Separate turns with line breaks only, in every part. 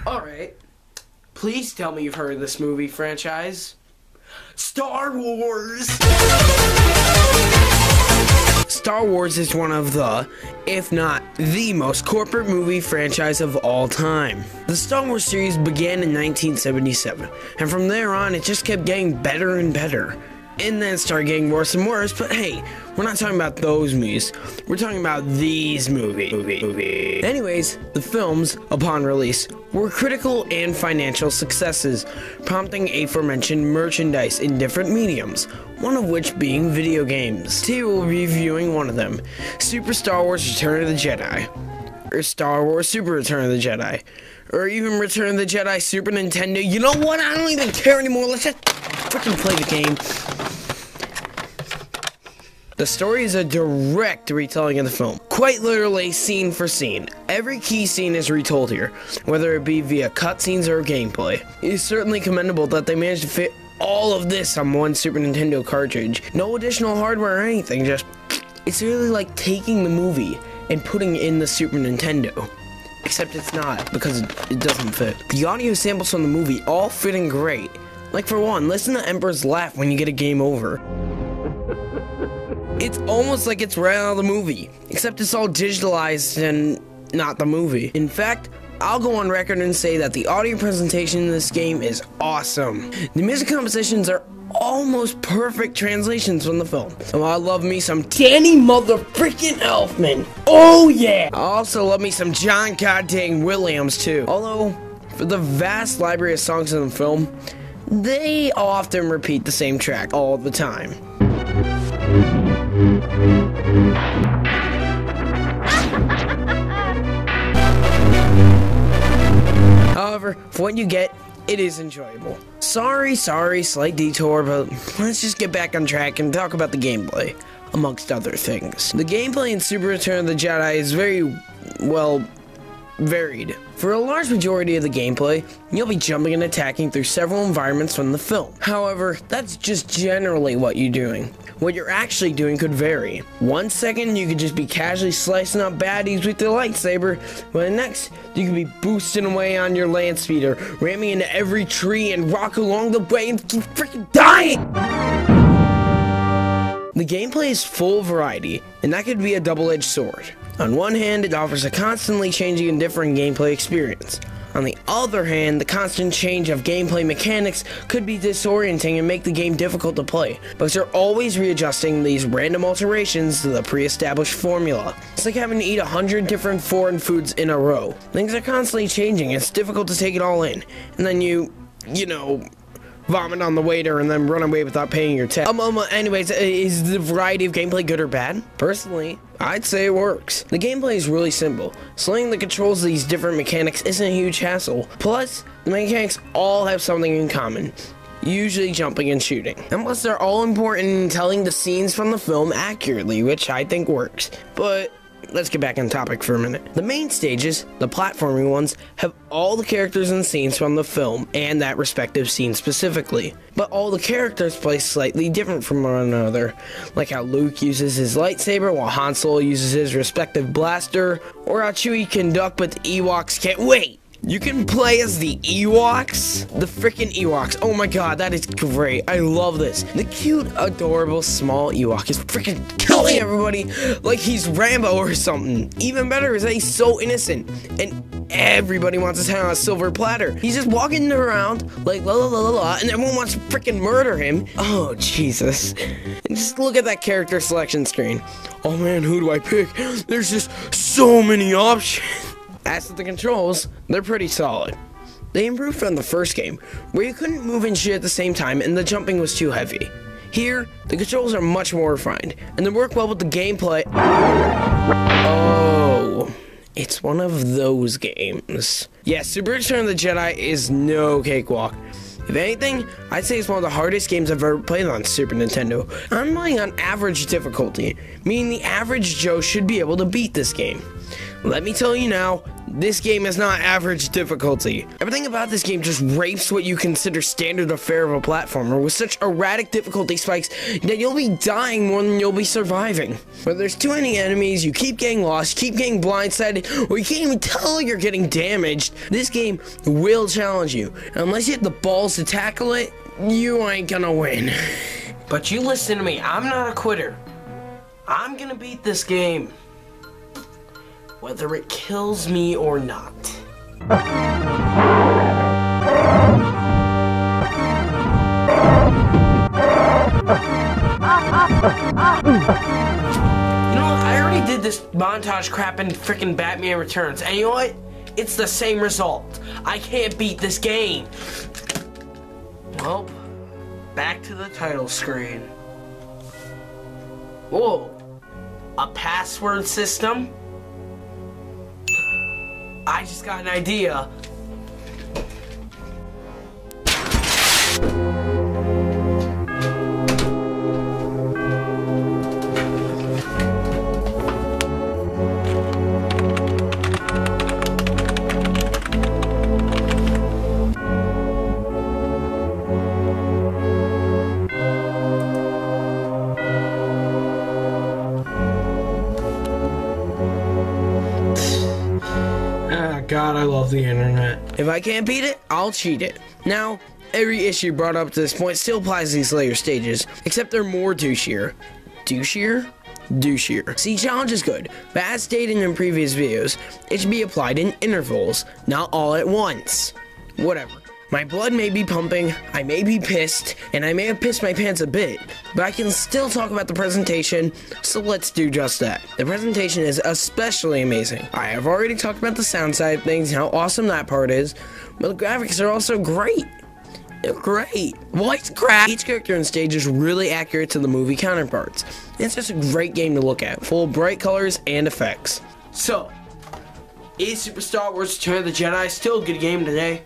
Alright, please tell me you've heard of this movie franchise. Star Wars! Star Wars is one of the, if not the most corporate movie franchise of all time. The Star Wars series began in 1977, and from there on it just kept getting better and better. And then started getting worse and worse, but hey, we're not talking about those movies. We're talking about these movies. Anyways, the films, upon release, were critical and financial successes, prompting aforementioned merchandise in different mediums, one of which being video games. Today we'll be reviewing one of them, Super Star Wars Return of the Jedi, or Star Wars Super Return of the Jedi, or even Return of the Jedi Super Nintendo. You know what? I don't even care anymore. Let's just freaking play the game. The story is a direct retelling of the film, quite literally scene for scene. Every key scene is retold here, whether it be via cutscenes or gameplay. It is certainly commendable that they managed to fit all of this on one Super Nintendo cartridge. No additional hardware or anything, just it's really like taking the movie and putting it in the Super Nintendo. Except it's not, because it doesn't fit. The audio samples from the movie all fit in great. Like for one, listen to Emperor's laugh when you get a game over. It's almost like it's right out of the movie, except it's all digitalized and not the movie. In fact, I'll go on record and say that the audio presentation in this game is awesome. The music compositions are almost perfect translations from the film. Oh, I love me some Danny motherfreaking Elfman. Oh yeah! I also love me some John goddamn Williams too. Although, for the vast library of songs in the film, they often repeat the same track all the time. However, for what you get, it is enjoyable. Sorry, slight detour, but let's just get back on track and talk about the gameplay, amongst other things. The gameplay in Super Return of the Jedi is very, well, varied. For a large majority of the gameplay, you'll be jumping and attacking through several environments from the film. However, that's just generally what you're doing. What you're actually doing could vary. 1 second, you could just be casually slicing up baddies with your lightsaber, but the next, you could be boosting away on your land speeder, ramming into every tree and rock along the way and keep freaking dying! The gameplay is full of variety, and that could be a double-edged sword. On one hand, it offers a constantly changing and different gameplay experience. On the other hand, the constant change of gameplay mechanics could be disorienting and make the game difficult to play, because you're always readjusting these random alterations to the pre-established formula. It's like having to eat 100 different foreign foods in a row. Things are constantly changing, it's difficult to take it all in, and then you know, vomit on the waiter and then run away without paying your tab. Anyways, is the variety of gameplay good or bad? Personally, I'd say it works. The gameplay is really simple. Slinging the controls of these different mechanics isn't a huge hassle. Plus, the mechanics all have something in common. Usually jumping and shooting. And plus, they're all important in telling the scenes from the film accurately, which I think works. But let's get back on topic for a minute. The main stages, the platforming ones, have all the characters and scenes from the film, and that respective scene specifically. But all the characters play slightly different from one another, like how Luke uses his lightsaber while Han Solo uses his respective blaster, or how Chewie can duck but the Ewoks can't. Wait! You can play as the Ewoks? The freaking Ewoks. Oh my god, that is great. I love this. The cute, adorable, small Ewok is freaking killing everybody like he's Rambo or something. Even better is that he's so innocent, and everybody wants his head on a silver platter. He's just walking around like la la la la la, and everyone wants to freaking murder him. Oh, Jesus. And just look at that character selection screen. Oh man, who do I pick? There's just so many options. As to the controls, they're pretty solid. They improved from the first game, where you couldn't move and shit at the same time and the jumping was too heavy. Here, the controls are much more refined, and they work well with the gameplay. Oh, it's one of those games. Yeah, Super Return of the Jedi is no cakewalk. If anything, I'd say it's one of the hardest games I've ever played on Super Nintendo. I'm playing on average difficulty, meaning the average Joe should be able to beat this game. Let me tell you now, this game is not average difficulty. Everything about this game just rapes what you consider standard affair of a platformer with such erratic difficulty spikes that you'll be dying more than you'll be surviving. Whether there's too many enemies, you keep getting lost, keep getting blindsided, or you can't even tell you're getting damaged, this game will challenge you. And unless you have the balls to tackle it, you ain't gonna win. But you listen to me, I'm not a quitter. I'm gonna beat this game, whether it kills me or not. You know what? I already did this montage crap in freaking Batman Returns, and you know what? It's the same result. I can't beat this game. Well, back to the title screen. Whoa, a password system? I just got an idea. God, I love the internet. If I can't beat it, I'll cheat it. Now, every issue brought up to this point still applies to these later stages, except they're more douchier. Douchier? Douchier. See, challenge is good, but as stated in previous videos, it should be applied in intervals, not all at once. Whatever. My blood may be pumping, I may be pissed, and I may have pissed my pants a bit, but I can still talk about the presentation, so let's do just that. The presentation is especially amazing. I have already talked about the sound side of things, how awesome that part is, but the graphics are also great. They're great. Voice crack! Each character on stage is really accurate to the movie counterparts. It's just a great game to look at, full of bright colors and effects. So, is Super Star Wars Return of the Jedi still a good game today?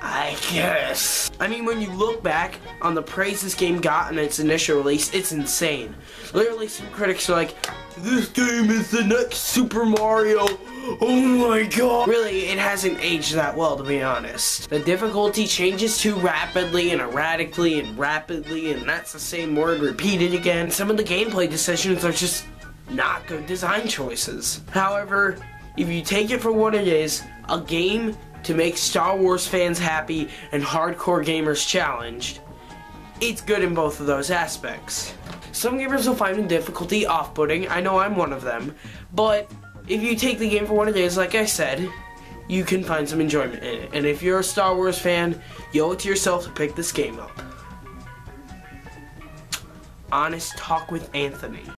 I guess. I mean, when you look back on the praise this game got in its initial release, it's insane. Literally, some critics are like, this game is the next Super Mario. Oh my god. Really, it hasn't aged that well, to be honest. The difficulty changes too rapidly and erratically and rapidly, and that's the same word repeated again. Some of the gameplay decisions are just not good design choices. However, if you take it for what it is, a game to make Star Wars fans happy and hardcore gamers challenged, it's good in both of those aspects. Some gamers will find the difficulty off-putting, I know I'm one of them, but if you take the game for what it is, like I said, you can find some enjoyment in it. And if you're a Star Wars fan, you owe it to yourself to pick this game up. Honest Talk with Anthony.